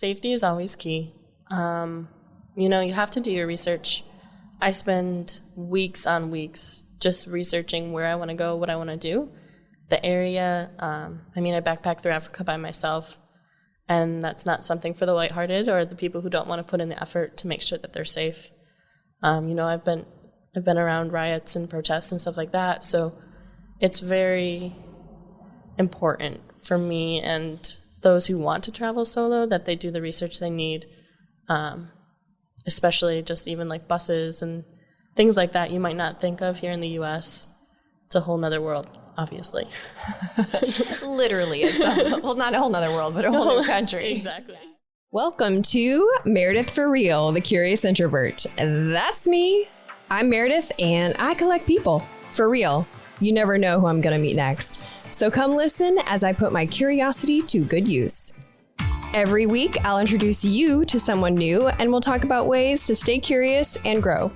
Safety is always key. You have to do your research. I spend weeks on weeks just researching where I want to go, what I want to do. The area, I backpacked through Africa by myself, and that's not something for the lighthearted or the people who don't want to put in the effort to make sure that they're safe. I've been around riots and protests and stuff like that, so it's very important for me and those who want to travel solo that they do the research they need, especially just even like buses and things like that you might not think of here in the U.S. It's a whole nother world, obviously. Literally. Well, not a whole nother world, but a whole new country. Exactly. Welcome to Meredith for Real, the Curious Introvert. That's me. I'm Meredith, and I collect people. For real. You never know who I'm going to meet next. So come listen as I put my curiosity to good use. Every week, I'll introduce you to someone new, and we'll talk about ways to stay curious and grow.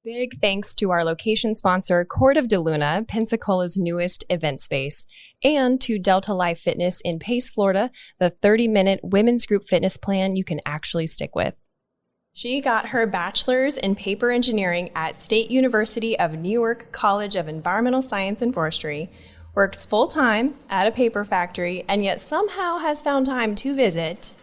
Big thanks to our location sponsor, Court of DeLuna, Pensacola's newest event space, and to Delta Life Fitness in Pace, Florida, the 30-minute women's group fitness plan you can actually stick with. She got her bachelor's in paper engineering at State University of New York College of Environmental Science and Forestry, works full-time at a paper factory, and yet somehow has found time to visit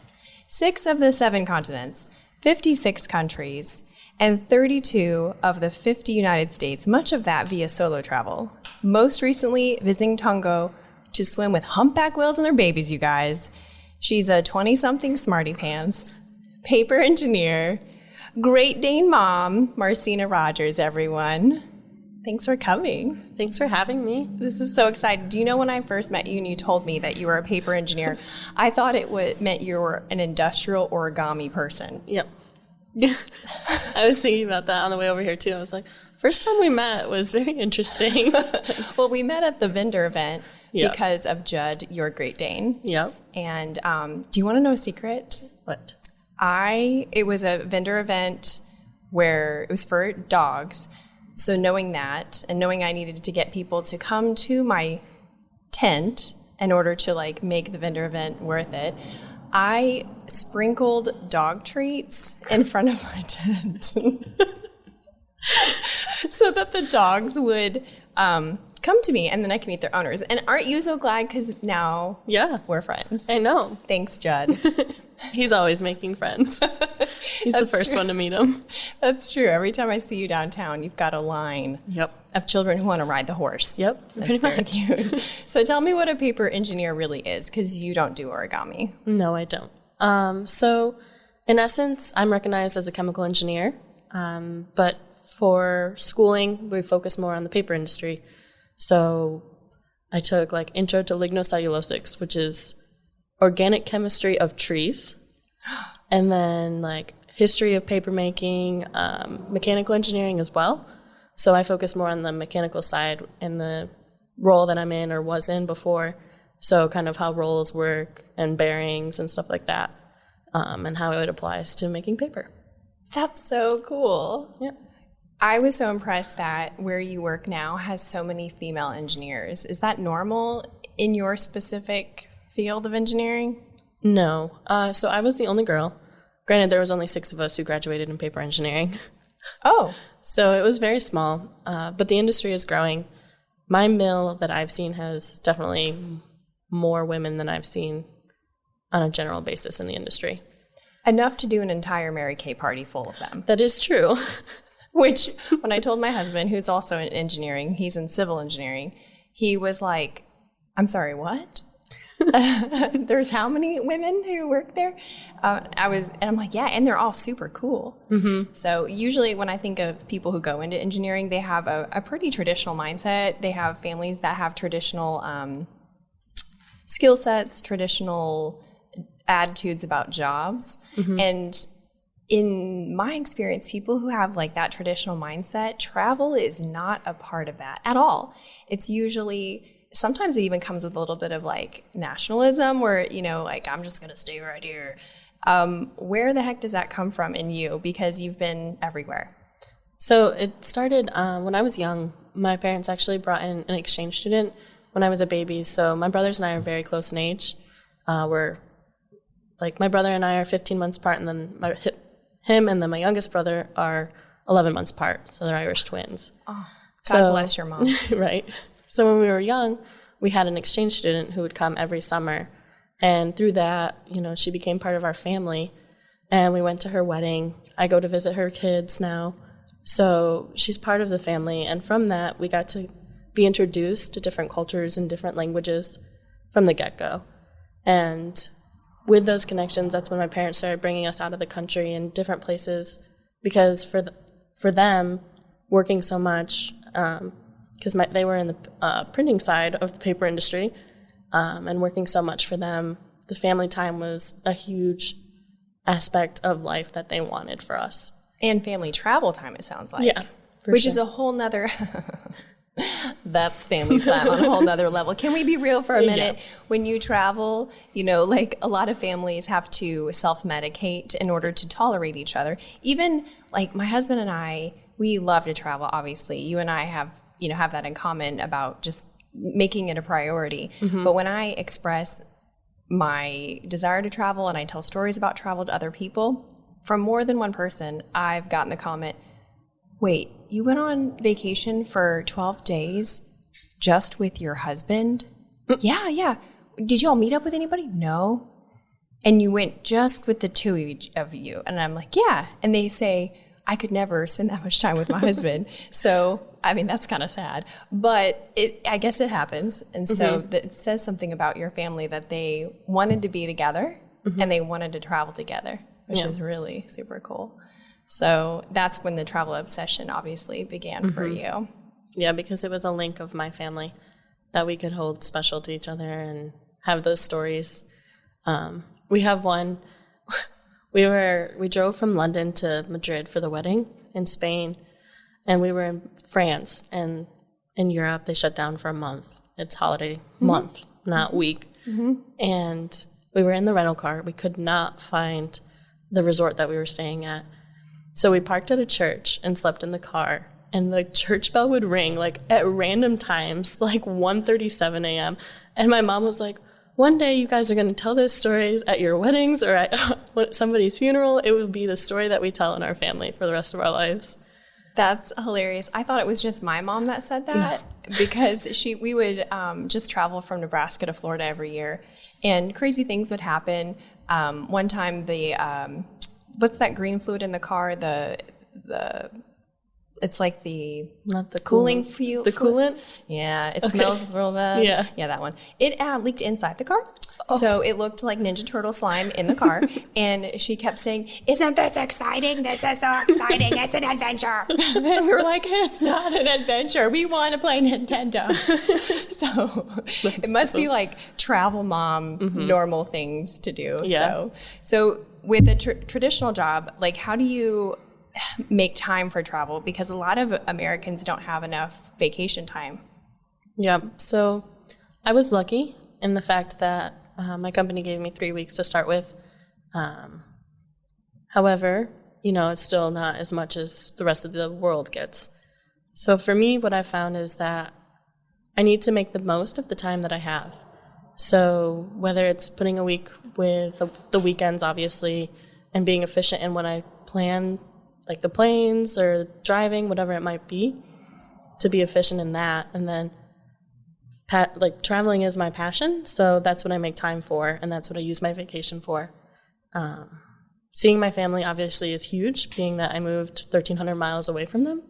6 of the 7 continents, 56 countries, and 32 of the 50 United States, much of that via solo travel. Most recently, visiting Tonga to swim with humpback whales and their babies, you guys. She's a 20-something smarty pants, paper engineer, Great Dane mom, Marcina Rogers, everyone. Thanks for coming. Thanks for having me. This is so exciting. Do you know when I first met you and you told me that you were a paper engineer, I thought it meant you were an industrial origami person. Yep. Yeah. I was thinking about that on the way over here, too. I was like, first time we met was very interesting. Well, we met at the vendor event because of Judd, your Great Dane. Yep. And do you want to know a secret? What? It was a vendor event where it was for dogs. So knowing that and knowing I needed to get people to come to my tent in order to make the vendor event worth it, I sprinkled dog treats in front of my tent so that the dogs would come to me and then I can meet their owners. And aren't you so glad? Because now we're friends. I know. Thanks, Judd. He's always making friends. He's the first one to meet him. That's true. Every time I see you downtown, you've got a line of children who want to ride the horse. Yep. That's very cute. So tell me what a paper engineer really is, because you don't do origami. No, I don't. So in essence, I'm recognized as a chemical engineer, but for schooling, we focus more on the paper industry. So I took intro to lignocellulosics, which is organic chemistry of trees, and then history of paper making, mechanical engineering as well. So I focus more on the mechanical side in the role that I'm in or was in before. So kind of how rolls work and bearings and stuff like that, and how it applies to making paper. That's so cool. Yeah. I was so impressed that where you work now has so many female engineers. Is that normal in your specific field of engineering? No. So I was the only girl. Granted, there was only 6 of us who graduated in paper engineering. Oh. So it was very small, but the industry is growing. My mill that I've seen has definitely more women than I've seen on a general basis in the industry. Enough to do an entire Mary Kay party full of them. That is true. Which, when I told my husband, who's also in engineering, he's in civil engineering, he was like, I'm sorry, what? There's how many women who work there? I'm like, yeah, and they're all super cool. Mm-hmm. So usually when I think of people who go into engineering, they have a pretty traditional mindset. They have families that have traditional skill sets, traditional attitudes about jobs. Mm-hmm. And in my experience, people who have that traditional mindset, travel is not a part of that at all. It's usually, sometimes it even comes with a little bit of nationalism where, I'm just going to stay right here. Where the heck does that come from in you? Because you've been everywhere. So it started when I was young. My parents actually brought in an exchange student when I was a baby. So my brothers and I are very close in age. We're like my brother and I are 15 months apart, and then him and then my youngest brother are 11 months apart, so they're Irish twins. Oh, God bless your mom. Right. So when we were young, we had an exchange student who would come every summer, and through that, she became part of our family, and we went to her wedding. I go to visit her kids now, so she's part of the family, and from that, we got to be introduced to different cultures and different languages from the get-go. And with those connections, that's when my parents started bringing us out of the country and different places, because for them, working so much, because they were in the printing side of the paper industry, and working so much for them, the family time was a huge aspect of life that they wanted for us. And family travel time, it sounds like. Yeah, which is a whole nother... That's family time on a whole nother level. Can we be real for a minute? Yeah. When you travel, like a lot of families have to self-medicate in order to tolerate each other. Even like my husband and I, we love to travel, obviously. You and I have that in common about just making it a priority. Mm-hmm. But when I express my desire to travel and I tell stories about travel to other people, from more than one person, I've gotten the comment, wait, you went on vacation for 12 days just with your husband? Yeah. Did you all meet up with anybody? No. And you went just with the two of you? And I'm like, yeah. And they say, I could never spend that much time with my husband. So, I mean, that's kind of sad. But I guess it happens. And so it says something about your family that they wanted to be together and they wanted to travel together, which is really super cool. So that's when the travel obsession obviously began for you. Yeah, because it was a link of my family that we could hold special to each other and have those stories. We have one. We drove from London to Madrid for the wedding in Spain, and we were in France, and in Europe they shut down for a month. It's holiday month, not week. And we were in the rental car. We could not find the resort that we were staying at. So we parked at a church and slept in the car, and the church bell would ring like at random times, like 1:37 a.m. And my mom was like, one day you guys are going to tell those stories at your weddings or at somebody's funeral. It will be the story that we tell in our family for the rest of our lives. That's hilarious. I thought it was just my mom that said that because we would just travel from Nebraska to Florida every year, and crazy things would happen. One time what's that green fluid in the car? It's like not the cooling fuel. The coolant? Yeah, it smells real bad. Yeah, that one. It leaked inside the car. So it looked like Ninja Turtle slime in the car. And she kept saying, isn't this exciting? This is so exciting. It's an adventure. And then we were like, it's not an adventure. We want to play Nintendo. So it must be like travel mom normal things to do. Yeah. So with a traditional job, like how do you make time for travel? Because a lot of Americans don't have enough vacation time. Yeah. So I was lucky in the fact that my company gave me 3 weeks to start with. However, it's still not as much as the rest of the world gets. So for me, what I found is that I need to make the most of the time that I have. So whether it's putting a week with the weekends, obviously, and being efficient in what I plan, like the planes or driving, whatever it might be, to be efficient in that. And then traveling is my passion, so that's what I make time for, and that's what I use my vacation for. Seeing my family obviously is huge, being that I moved 1,300 miles away from them,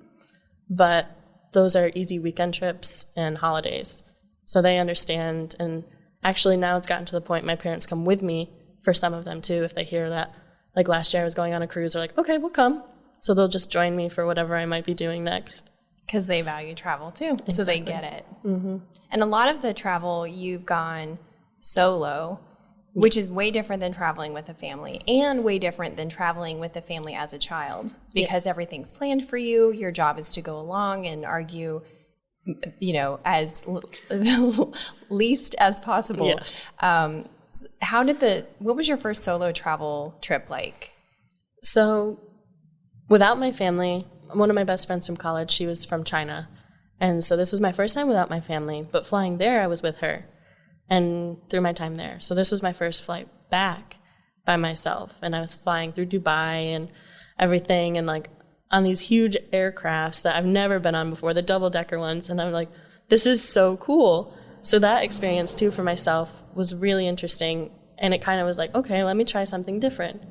but those are easy weekend trips and holidays. So they understand, and actually now it's gotten to the point my parents come with me for some of them too. If they hear that, like last year I was going on a cruise, they're like, okay, we'll come. So they'll just join me for whatever I might be doing next. Because they value travel too, exactly. So they get it. And a lot of the travel you've gone solo, which is way different than traveling with a family, and way different than traveling with a family as a child, because everything's planned for you. Your job is to go along and argue, as least as possible. Yes. What was your first solo travel trip like? So without my family, one of my best friends from college, she was from China. And so this was my first time without my family. But flying there, I was with her and through my time there. So this was my first flight back. by myself. And I was flying through Dubai and everything, and like on these huge aircrafts that I've never been on before, the double-decker ones. And I'm like, this is so cool. So that experience too for myself was really interesting. And it kind of was like, okay, let me try something different.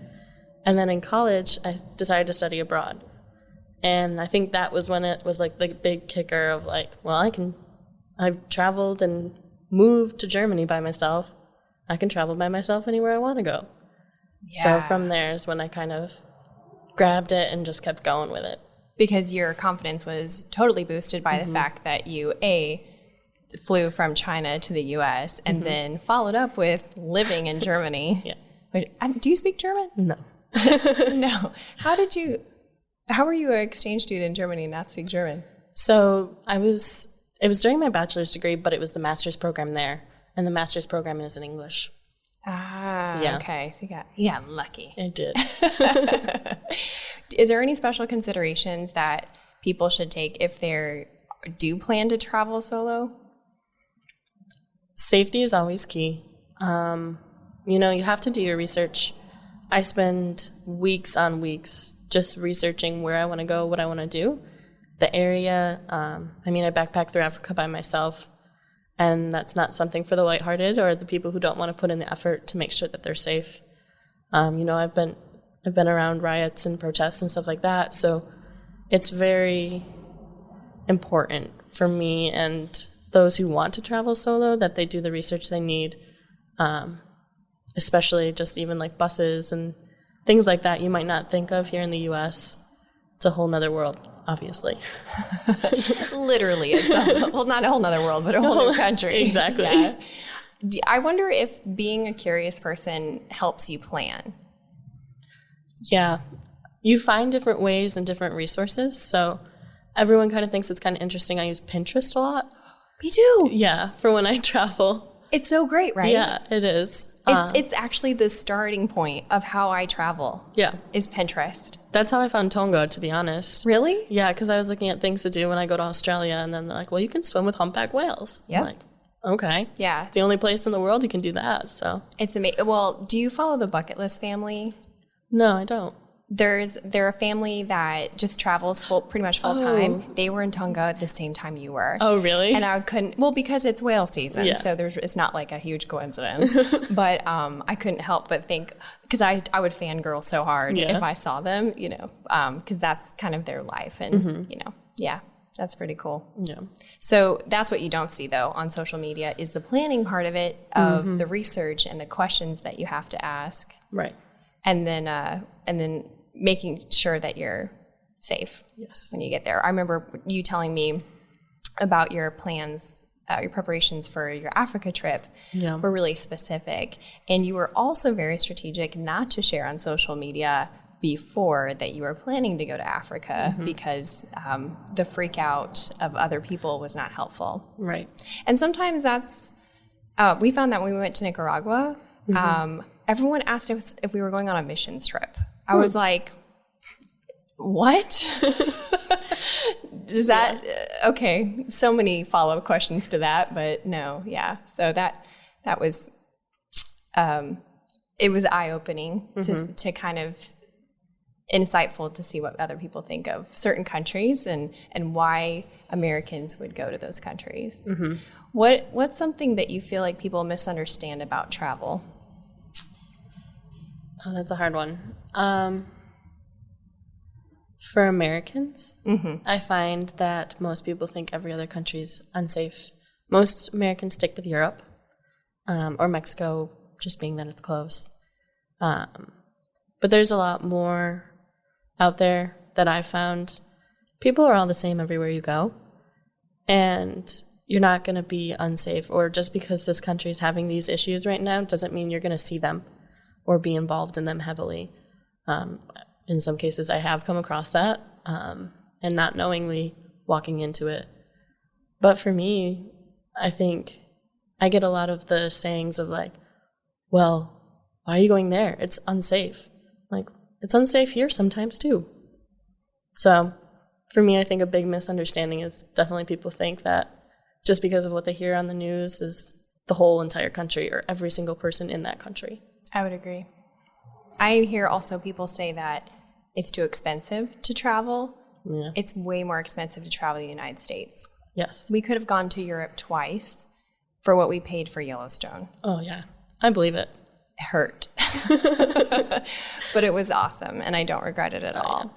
And then in college, I decided to study abroad. And I think that was when it was like the big kicker of like, well, I've traveled and moved to Germany by myself. I can travel by myself anywhere I want to go. Yeah. So from there is when I kind of grabbed it and just kept going with it. Because your confidence was totally boosted by the fact that you, flew from China to the U.S. and then followed up with living in Germany. Yeah. Wait, do you speak German? No. No. How were you an exchange student in Germany and not speak German? So it was during my bachelor's degree, but it was the master's program there. And the master's program is in English. Ah, yeah. Okay. So you got lucky. I did. Is there any special considerations that people should take if they do plan to travel solo? Safety is always key. You have to do your research. I spend weeks on weeks just researching where I want to go, what I want to do, the area. I backpacked through Africa by myself, and that's not something for the lighthearted or the people who don't want to put in the effort to make sure that they're safe. I've been around riots and protests and stuff like that, so it's very important for me and those who want to travel solo that they do the research they need, especially just even like buses and things like that you might not think of here in the U.S. It's a whole nother world, obviously. Literally. It's not a whole nother world, but a whole new country. Exactly. Yeah. I wonder if being a curious person helps you plan. Yeah. You find different ways and different resources. So everyone kind of thinks it's kind of interesting. I use Pinterest a lot. Me too. Yeah, for when I travel. It's so great, right? Yeah, it is. It's actually the starting point of how I travel. Yeah. Is Pinterest. That's how I found Tonga, to be honest. Really? Yeah, because I was looking at things to do when I go to Australia, and then they're like, well, you can swim with humpback whales. Yeah. I'm like, okay. Yeah. The only place in the world you can do that, so. It's amazing. Well, do you follow the Bucket List family? No, I don't. They're a family that just travels pretty much full time. They were in Tonga at the same time you were. Oh, really? And I couldn't, because it's whale season, so it's not like a huge coincidence. But I couldn't help but think, because I would fangirl so hard if I saw them, because that's kind of their life, and that's pretty cool. Yeah. So that's what you don't see though on social media is the planning part of it, of the research and the questions that you have to ask, right? And then making sure that you're safe when you get there. I remember you telling me about your plans, your preparations for your Africa trip were really specific. And you were also very strategic not to share on social media before that you were planning to go to Africa because the freak out of other people was not helpful. Right. And sometimes that's, we found that when we went to Nicaragua, everyone asked us if we were going on a missions trip. I was like, what? Is that, okay, so many follow-up questions to that, but no, yeah. So that was, it was eye-opening to kind of insightful to see what other people think of certain countries and why Americans would go to those countries. What's something that you feel like people misunderstand about travel? Oh, that's a hard one. For Americans, I find that most people think every other country is unsafe. Most Americans stick with Europe or Mexico, just being that it's close. But there's a lot more out there that I've found. People are all the same everywhere you go. And you're not going to be unsafe. Or just because this country is having these issues right now doesn't mean you're going to see them or be involved in them heavily. In some cases, I have come across that, and not knowingly walking into it. But for me, I think I get a lot of the sayings of like, well, why are you going there? It's unsafe. Like, it's unsafe here sometimes too. So for me, I think a big misunderstanding is definitely people think that just because of what they hear on the news is the whole entire country or every single person in that country. I would agree. I hear also people say that it's too expensive to travel. Yeah. It's way more expensive to travel to the United States. Yes. We could have gone to Europe twice for what we paid for Yellowstone. Oh, yeah. I believe it. It hurt. But it was awesome, and I don't regret it at all.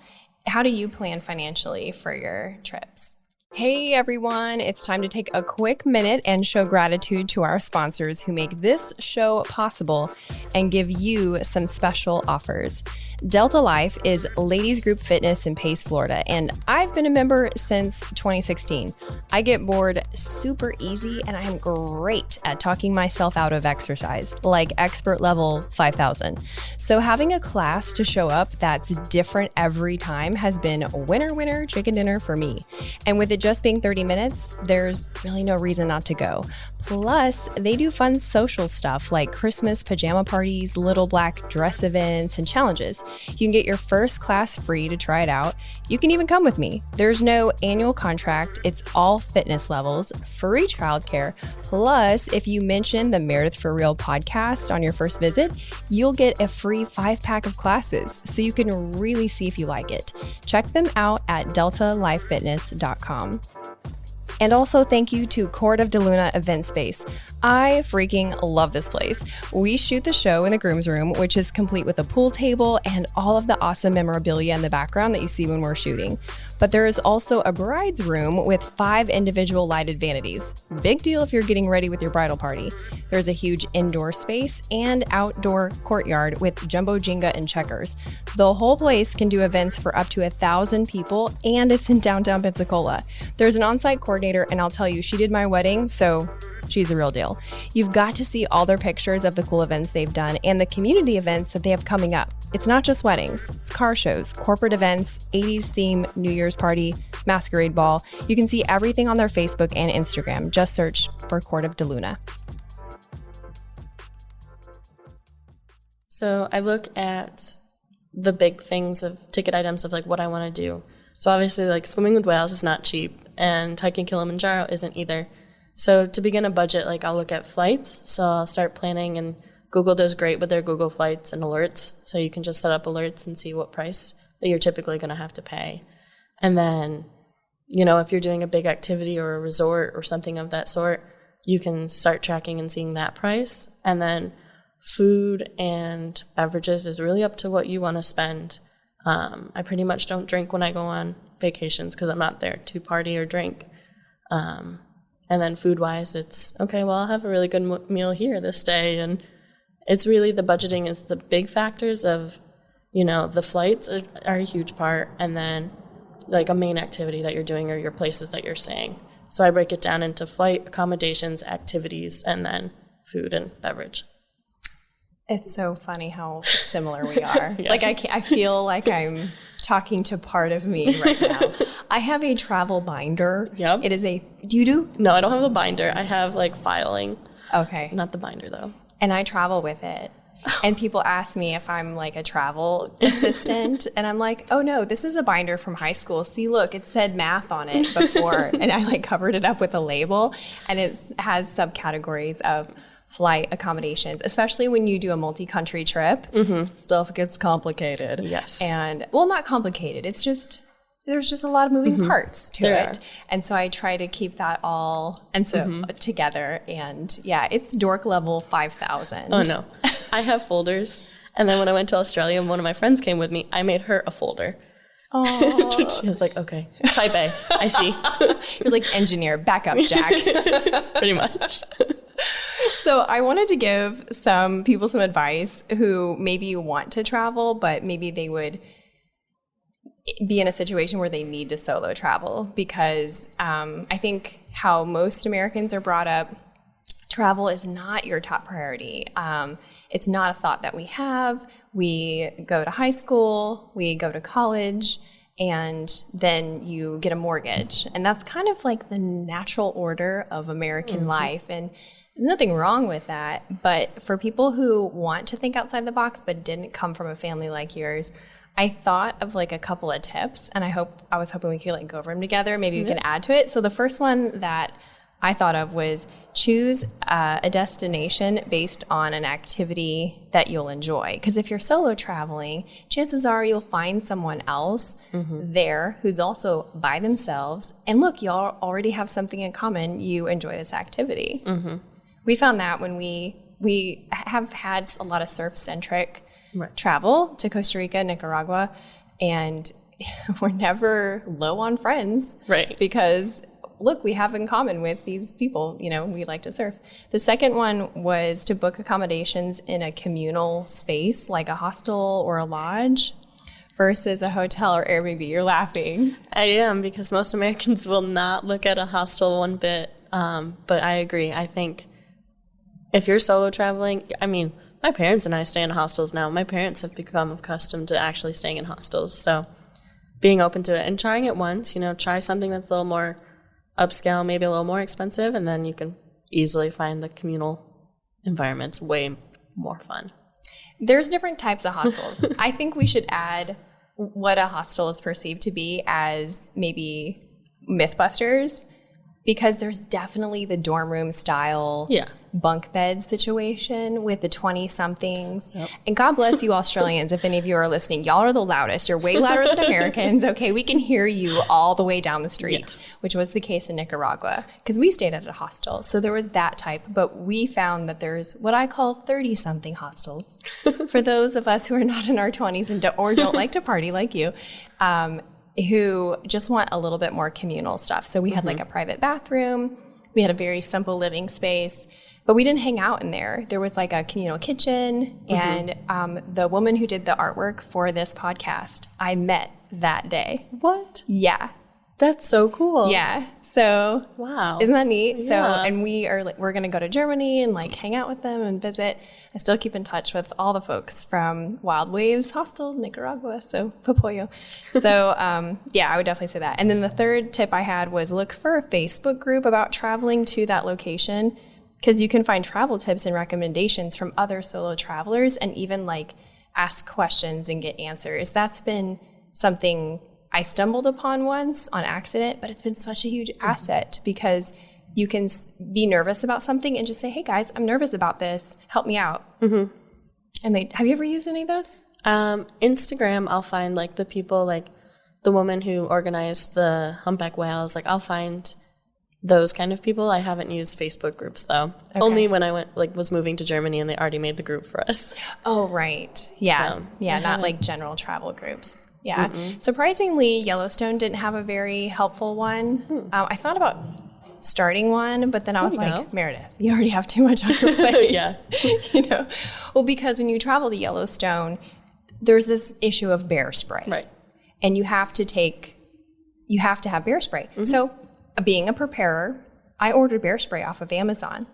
Yeah. How do you plan financially for your trips? Hey everyone, it's time to take a quick minute and show gratitude to our sponsors who make this show possible and give you some special offers. Delta Life is ladies group fitness in Pace, Florida, and I've been a member since 2016. I get bored super easy, and I am great at talking myself out of exercise, like expert level 5,000. So having a class to show up that's different every time has been winner, winner, chicken dinner for me. And with it just being 30 minutes, there's really no reason not to go. Plus, they do fun social stuff like Christmas pajama parties, little black dress events, and challenges. You can get your first class free to try it out. You can even come with me. There's no annual contract. It's all fitness levels, free childcare. Plus, if you mention the Meredith For Real podcast on your first visit, you'll get a free 5-pack of classes, so you can really see if you like it. Check them out at deltalifefitness.com. And also thank you to Court of DeLuna Event Space. I freaking love this place. We shoot the show in the groom's room, which is complete with a pool table and all of the awesome memorabilia in the background that you see when we're shooting. But there is also a bride's room with 5 individual lighted vanities. Big deal if you're getting ready with your bridal party. There's a huge indoor space and outdoor courtyard with jumbo Jenga and checkers. The whole place can do events for up to 1,000 people, and it's in downtown Pensacola. There's an on-site coordinator, and I'll tell you, she did my wedding, so she's the real deal. You've got to see all their pictures of the cool events they've done and the community events that they have coming up. It's not just weddings, it's car shows, corporate events, 80s theme, New Year's party, masquerade ball. You can see everything on their Facebook and Instagram. Just search for Court of DeLuna. So I look at the big things of ticket items of like what I want to do. So obviously like swimming with whales is not cheap, and hiking Kilimanjaro isn't either. So to begin a budget, like I'll look at flights. So I'll start planning, and Google does great with their Google Flights and alerts. So you can just set up alerts and see what price that you're typically going to have to pay. And then, you know, if you're doing a big activity or a resort or something of that sort, you can start tracking and seeing that price. And then food and beverages is really up to what you want to spend. I pretty much don't drink when I go on vacations because I'm not there to party or drink. And then food-wise, it's, okay, well, I'll have a really good meal here this day. And it's really the budgeting is the big factors of, you know, the flights are a huge part, and then like a main activity that you're doing or your places that you're staying. So I break it down into flight, accommodations, activities, and then food and beverage. It's so funny how similar we are. Yes. Like I feel like I'm talking to part of me right now. I have a travel binder. Yep. It is do you do? No, I don't have a binder. I have like filing. Okay. Not the binder though. And I travel with it. And people ask me if I'm like a travel assistant. And I'm like, oh no, this is a binder from high school. See, look, it said math on it before. And I like covered it up with a label. And it has subcategories of flight accommodations, especially when you do a multi-country trip. Mm-hmm. Stuff gets complicated. Yes. And, well, not complicated. It's just, there's just a lot of moving parts to it. And so I try to keep that all together. And yeah, it's dork level 5,000. Oh no. I have folders. And then when I went to Australia and one of my friends came with me, I made her a folder. Oh. She was like, okay, type A, I see. You're like, engineer, back up, Jack. Pretty much. So I wanted to give some people some advice who maybe want to travel, but maybe they would be in a situation where they need to solo travel, because I think how most Americans are brought up, travel is not your top priority. It's not a thought that we have. We go to high school, we go to college, and then you get a mortgage. And that's kind of like the natural order of American life. And nothing wrong with that. But for people who want to think outside the box but didn't come from a family like yours, I thought of like a couple of tips, and I was hoping we could like go over them together. Maybe we can add to it. So the first one that I thought of was choose a destination based on an activity that you'll enjoy. Because if you're solo traveling, chances are you'll find someone else there who's also by themselves. And look, y'all already have something in common. You enjoy this activity. We found that when we have had a lot of surf-centric travel to Costa Rica, Nicaragua, and we're never low on friends. Right. Because look, we have in common with these people, we like to surf. The second one was to book accommodations in a communal space, like a hostel or a lodge, versus a hotel or Airbnb. You're laughing. I am, because most Americans will not look at a hostel one bit. But I agree. I think if you're solo traveling, I mean, my parents and I stay in hostels now. My parents have become accustomed to actually staying in hostels. So being open to it and trying it once, try something that's a little more upscale, maybe a little more expensive, and then you can easily find the communal environments way more fun. There's different types of hostels. I think we should add what a hostel is perceived to be as maybe Mythbusters, because there's definitely the dorm room style bunk bed situation with the 20-somethings. Yep. And God bless you Australians, if any of you are listening. Y'all are the loudest. You're way louder than Americans. Okay, we can hear you all the way down the street, which was the case in Nicaragua, because we stayed at a hostel. So there was that type. But we found that there's what I call 30-something hostels for those of us who are not in our 20s and don't like to party like you. Who just want a little bit more communal stuff. So we had like a private bathroom. We had a very simple living space, but we didn't hang out in there. There was like a communal kitchen, and the woman who did the artwork for this podcast, I met that day. What? Yeah. That's so cool. Yeah. So wow. Isn't that neat? Yeah. So, and we're going to go to Germany and like hang out with them and visit. I still keep in touch with all the folks from Wild Waves Hostel, Nicaragua. So Popoyo. So, I would definitely say that. And then the third tip I had was look for a Facebook group about traveling to that location, because you can find travel tips and recommendations from other solo travelers, and even like ask questions and get answers. That's been something I stumbled upon once on accident, but it's been such a huge asset, because you can be nervous about something and just say, hey guys, I'm nervous about this. Help me out. And have you ever used any of those? Instagram, I'll find like the people, like the woman who organized the humpback whales. Like I'll find those kind of people. I haven't used Facebook groups though. Okay. Only when I was moving to Germany and they already made the group for us. Oh, right. Yeah. So, not like general travel groups. Yeah. Surprisingly, Yellowstone didn't have a very helpful one. I thought about starting one, but then I was like, Meredith, you already have too much on your plate. Well, because when you travel to Yellowstone, there's this issue of bear spray. Right. And you have to have bear spray. So being a preparer, I ordered bear spray off of Amazon.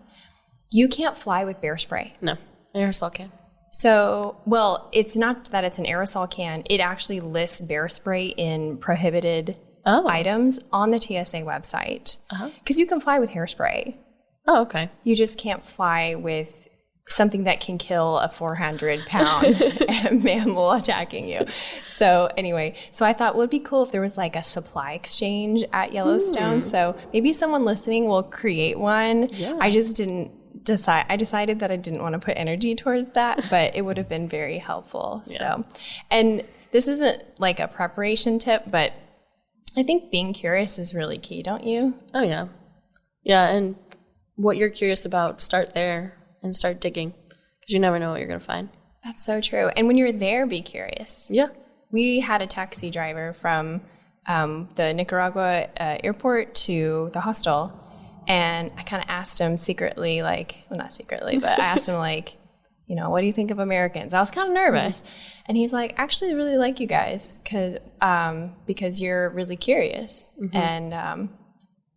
You can't fly with bear spray. No, aerosol can. So, well, it's not that it's an aerosol can. It actually lists bear spray in prohibited items on the TSA website. Because you can fly with hairspray. Oh, okay. You just can't fly with something that can kill a 400-pound mammal attacking you. So anyway, I thought it would be cool if there was like a supply exchange at Yellowstone. So maybe someone listening will create one. Yeah. I just didn't decide. I decided that I didn't want to put energy towards that, but it would have been very helpful. Yeah. So, and this isn't like a preparation tip, but I think being curious is really key, don't you? Oh, yeah. Yeah, and what you're curious about, start there and start digging, because you never know what you're going to find. That's so true. And when you're there, be curious. Yeah. We had a taxi driver from the Nicaragua airport to the hostel, and I kind of asked him secretly, not secretly, but I asked him, what do you think of Americans? I was kind of nervous. And he's like, actually, I really like you guys because you're really curious. And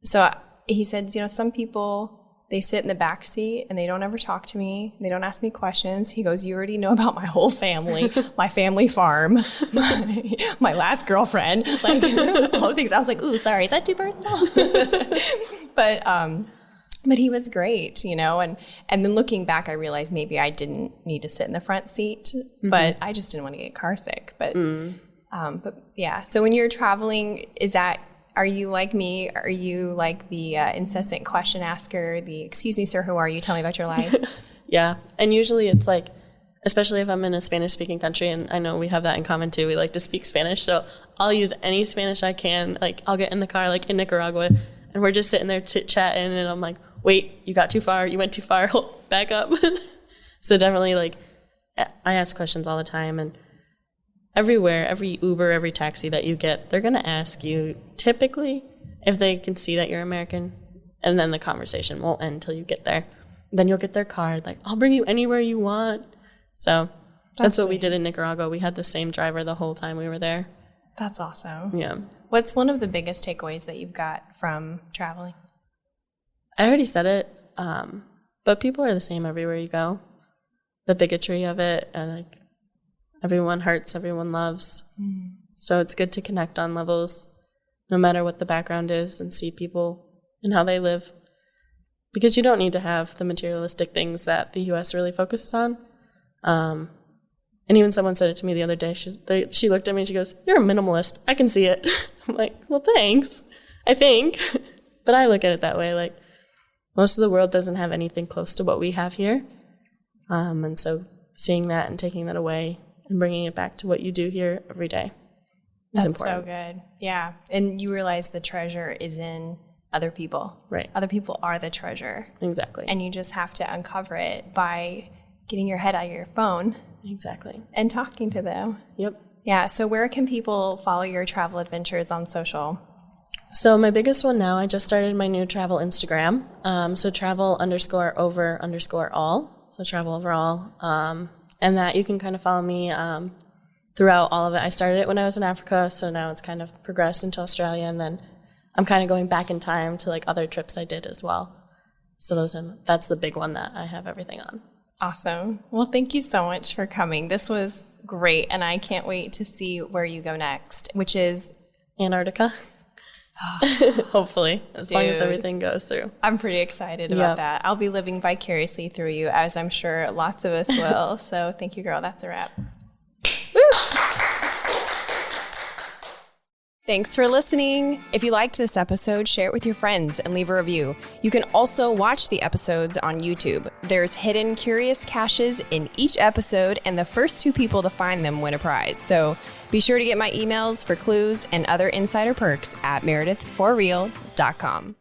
so he said, some people, they sit in the back seat and they don't ever talk to me. They don't ask me questions. He goes, you already know about my whole family, my family farm, my last girlfriend, all the things. I was like, ooh, sorry, is that too personal? But he was great, and then looking back, I realized maybe I didn't need to sit in the front seat, but I just didn't want to get car sick. But yeah. So when you're traveling, is that Are you like me? Are you like the incessant question asker, the excuse me, sir, who are you? Tell me about your life. Yeah. And usually it's like, especially if I'm in a Spanish-speaking country, and I know we have that in common too, we like to speak Spanish, so I'll use any Spanish I can. Like, I'll get in the car, like in Nicaragua, and we're just sitting there chit-chatting, and I'm like, wait, you got too far, you went too far, back up. So definitely, like, I ask questions all the time, and everywhere, every Uber, every taxi that you get, they're going to ask you, typically, if they can see that you're American, and then the conversation won't end until you get there. Then you'll get their card, like, I'll bring you anywhere you want. So that's what we did in Nicaragua. We had the same driver the whole time we were there. That's awesome. Yeah. What's one of the biggest takeaways that you've got from traveling? I already said it, but people are the same everywhere you go. The bigotry of it, and like, everyone hurts, everyone loves. So it's good to connect on levels, no matter what the background is, and see people and how they live. Because you don't need to have the materialistic things that the U.S. really focuses on. And even someone said it to me the other day. She looked at me and she goes, "You're a minimalist. I can see it." I'm like, well, thanks, I think. But I look at it that way. Like, most of the world doesn't have anything close to what we have here. And so seeing that and taking that away and bringing it back to what you do here every day is important. That's so good. Yeah. And you realize the treasure is in other people. Right. Other people are the treasure. Exactly. And you just have to uncover it by getting your head out of your phone. Exactly. And talking to them. Yep. Yeah. So where can people follow your travel adventures on social? So my biggest one now, I just started my new travel Instagram. So travel_over_all. So travel overall. And that you can kind of follow me throughout all of it. I started it when I was in Africa, so now it's kind of progressed into Australia, and then I'm kind of going back in time to like other trips I did as well. So that's the big one that I have everything on. Awesome. Well, thank you so much for coming. This was great, and I can't wait to see where you go next, which is Antarctica. Hopefully, as long as everything goes through. I'm pretty excited about that. I'll be living vicariously through you, as I'm sure lots of us will. So thank you, girl. That's a wrap. Woo! Thanks for listening. If you liked this episode, share it with your friends and leave a review. You can also watch the episodes on YouTube. There's hidden curious caches in each episode, and the first 2 people to find them win a prize. So be sure to get my emails for clues and other insider perks at meredithforreal.com.